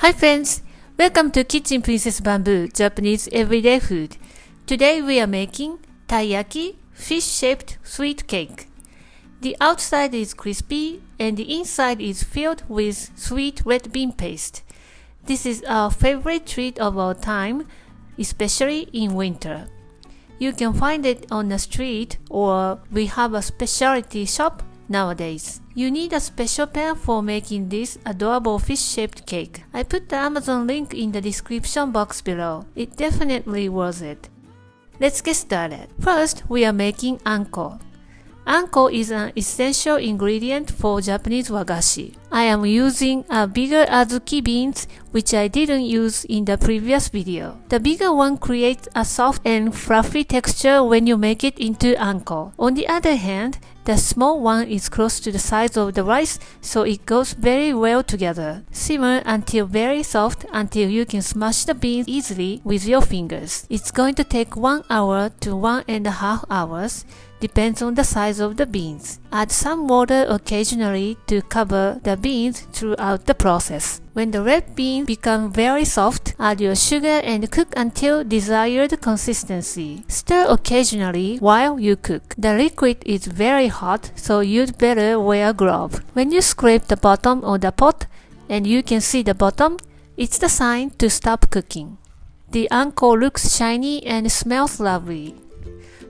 Hi friends! Welcome to Kitchen Princess Bamboo Japanese Everyday Food. Today we are making Taiyaki fish-shaped sweet cake. The outside is crispy and the inside is filled with sweet red bean paste. This is our favorite treat of all time, especially in winter. You can find it on the street or we have a specialty shop nowadays. You need a special pan for making this adorable fish-shaped cake. I put the Amazon link in the description box below. It definitely worth it. Let's get started. First, we are making Anko. Anko is an essential ingredient for Japanese wagashi. I am using a bigger azuki beans, which I didn't use in the previous video. The bigger one creates a soft and fluffy texture when you make it into Anko. On the other hand, the small one is close to the size of the rice, so it goes very well together. Simmer until very soft until you can smash the beans easily with your fingers. It's going to take 1 hour to 1.5 hours. Depends on the size of the beans. Add some water occasionally to cover the beans throughout the process. When the red beans become very soft, add your sugar and cook until desired consistency. Stir occasionally while you cook. The liquid is very hot, so you'd better wear a glove. When you scrape the bottom of the pot and you can see the bottom, it's the sign to stop cooking. The Anko looks shiny and smells lovely.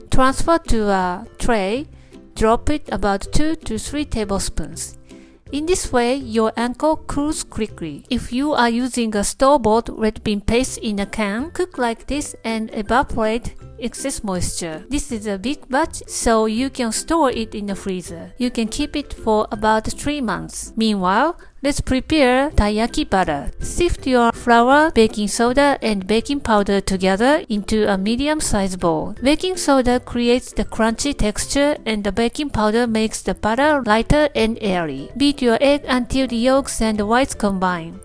Transfer to a tray, drop it about 2 to 3 tablespoons. In this way, your Anko cools quickly. If you are using a store-bought red bean paste in a can, cook like this and evaporate excess moisture. This is a big batch, so you can store it in the freezer. You can keep it for about 3 months. Meanwhile, let's prepare taiyaki batter. Sift your flour, baking soda, and baking powder together into a medium-sized bowl. Baking soda creates the crunchy texture and the baking powder makes the batter lighter and airy. Beat your egg until the yolks and the whites combine.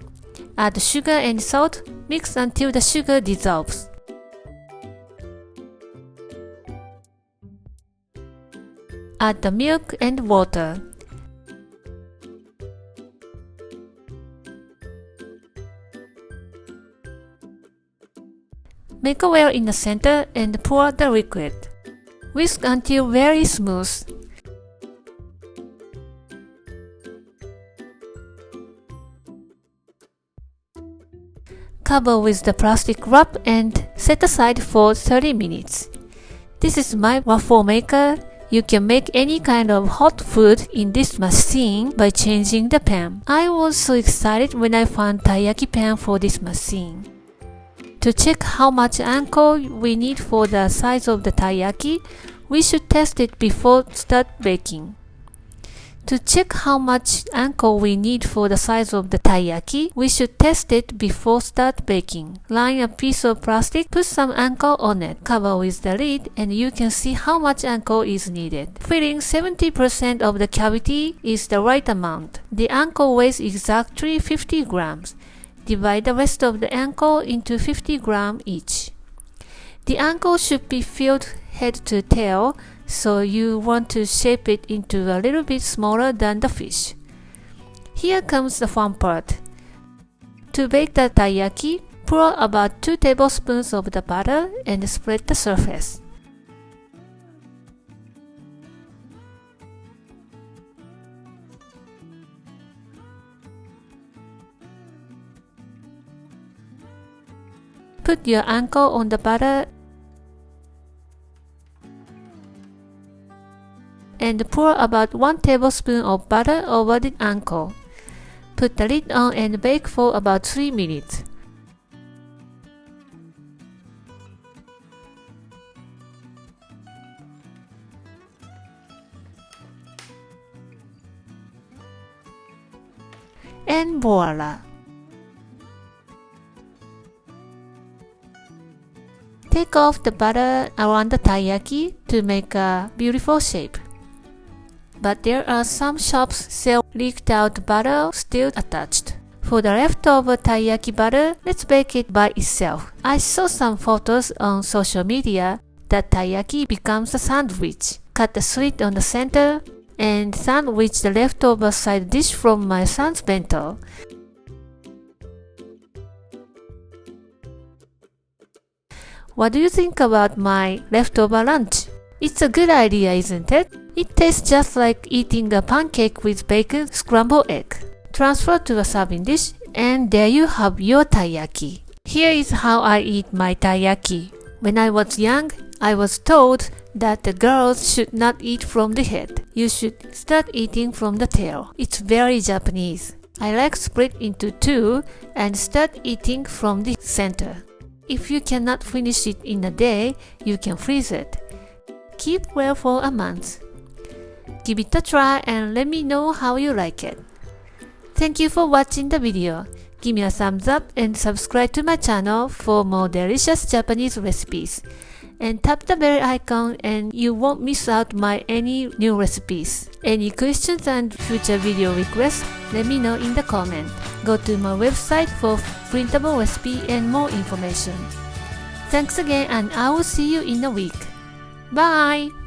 Add sugar and salt. Mix until the sugar dissolves. Add the milk and water. Make a well in the center and pour the liquid. Whisk until very smooth. Cover with the plastic wrap and set aside for 30 minutes. This is my waffle maker. You can make any kind of hot food in this machine by changing the pan. I was so excited when I found taiyaki pan for this machine. To check how much Anko we need for the size of the taiyaki, we should test it before start baking. To check how much Anko we need for the size of the taiyaki, we should test it before start baking. Line a piece of plastic, put some Anko on it, cover with the lid, and you can see how much Anko is needed. Filling 70% of the cavity is the right amount. The Anko weighs exactly 50 grams. Divide the rest of the Anko into 50 grams each. The Anko should be filled head to tail, so you want to shape it into a little bit smaller than the fish. Here comes the fun part. To bake the taiyaki, pour about 2 tablespoons of the butter and spread the surface. Put your Anko on the butter and pour about 1 tablespoon of butter over the Anko. Put the lid on and bake for about 3 minutes. And voila! Take off the butter around the taiyaki to make a beautiful shape. But there are some shops sell leaked out butter still attached. For the leftover taiyaki batter, let's bake it by itself. I saw some photos on social media that taiyaki becomes a sandwich. Cut the slit on the center and sandwich the leftover side dish from my son's bento. What do you think about my leftover lunch? It's a good idea, isn't it? It tastes just like eating a pancake with baked scrambled egg. Transfer to a serving dish, and there you have your taiyaki. Here is how I eat my taiyaki. When I was young, I was told that the girls should not eat from the head. You should start eating from the tail. It's very Japanese. I like split into two and start eating from the center. If you cannot finish it in a day, you can freeze it. Keep well for a month. Give it a try and let me know how you like it. Thank you for watching the video. Give me a thumbs up and subscribe to my channel for more delicious Japanese recipes. And tap the bell icon and you won't miss out my any new recipes. Any questions and future video requests, let me know in the comment. Go to my website for printable recipe and more information. Thanks again and I will see you in a week. Bye!